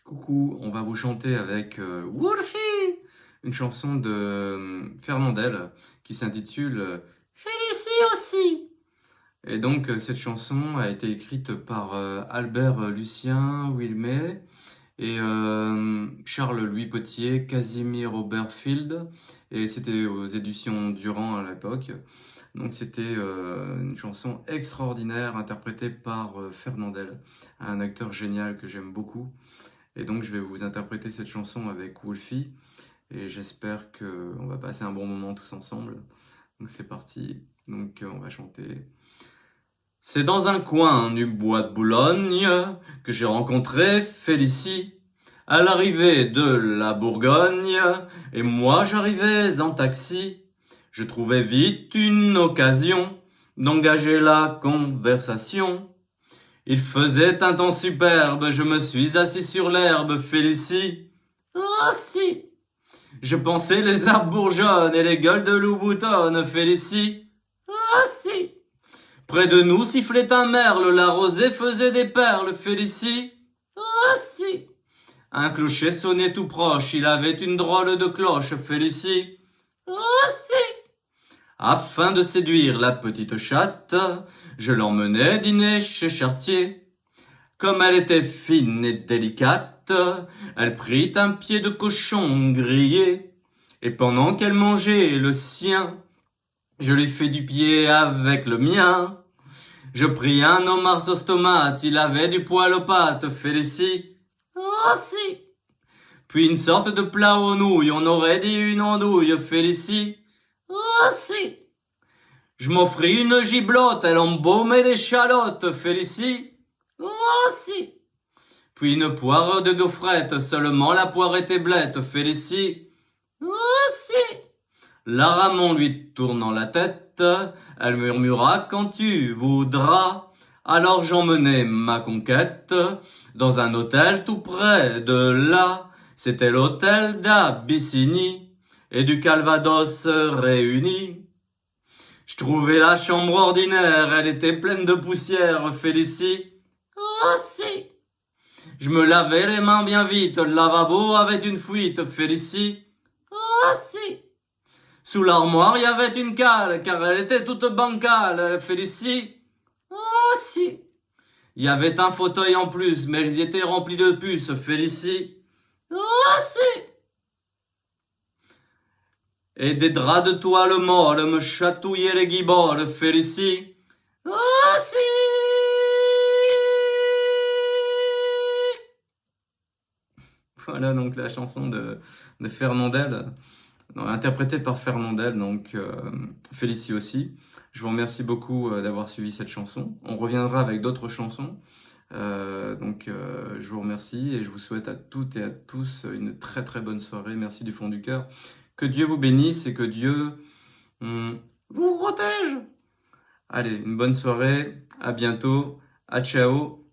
Coucou, on va vous chanter avec Wolfie, une chanson de Fernandel qui s'intitule Félicie aussi. Et donc cette chanson a été écrite par Albert Lucien Wilmé et Charles-Louis Potier, Casimir Oberfield, et c'était aux éditions Durand à l'époque. Donc c'était une chanson extraordinaire interprétée par Fernandel, un acteur génial que j'aime beaucoup. Et donc je vais vous interpréter cette chanson avec Wolfie et j'espère qu'on va passer un bon moment tous ensemble. Donc c'est parti, donc on va chanter. C'est dans un coin du bois de Boulogne que j'ai rencontré Félicie à l'arrivée de la Bourgogne, et moi j'arrivais en taxi. Je trouvais vite une occasion d'engager la conversation. Il faisait un temps superbe, je me suis assis sur l'herbe, Félicie. Oh si! Je pensais les arbres bourgeonnent et les gueules de loup boutonnent, Félicie. Oh si! Près de nous sifflait un merle, la rosée faisait des perles, Félicie. Oh si! Un clocher sonnait tout proche, il avait une drôle de cloche, Félicie. Oh si! Afin de séduire la petite chatte, je l'emmenai dîner chez Chartier. Comme elle était fine et délicate, elle prit un pied de cochon grillé, et pendant qu'elle mangeait le sien, je lui fis du pied avec le mien. Je pris un homard sauce tomate, il avait du poil aux pattes, Félicie. Oh si! Puis une sorte de plat aux nouilles, on aurait dit une andouille, Félicie. Oh si! Je m'offris une giblotte, elle embaumait l'échalote, Félicie. Oh si! Puis une poire de gaufrette, seulement la poire était blette, Félicie. Oh si! La Ramon lui tournant la tête, elle murmura quand tu voudras. Alors j'emmenai ma conquête dans un hôtel tout près de là. C'était l'hôtel d'Abyssinie et du Calvados réunis. Je trouvais la chambre ordinaire, elle était pleine de poussière, Félicie. Oh si! Je me lavais les mains bien vite, le lavabo avait une fuite, Félicie. Oh si! Sous l'armoire, il y avait une cale, car elle était toute bancale, Félicie. Oh si! Il y avait un fauteuil en plus, mais ils étaient remplis de puces, Félicie. Oh si! Et des draps de toile molle me chatouillaient les guiboles, Félicie. Oh si! Voilà donc la chanson de Fernandel, interprétée par Fernandel, donc Félicie aussi. Je vous remercie beaucoup d'avoir suivi cette chanson. On reviendra avec d'autres chansons. Je vous remercie et je vous souhaite à toutes et à tous une très très bonne soirée. Merci du fond du cœur. Que Dieu vous bénisse et que Dieu vous protège. Allez, une bonne soirée, à bientôt, à ciao.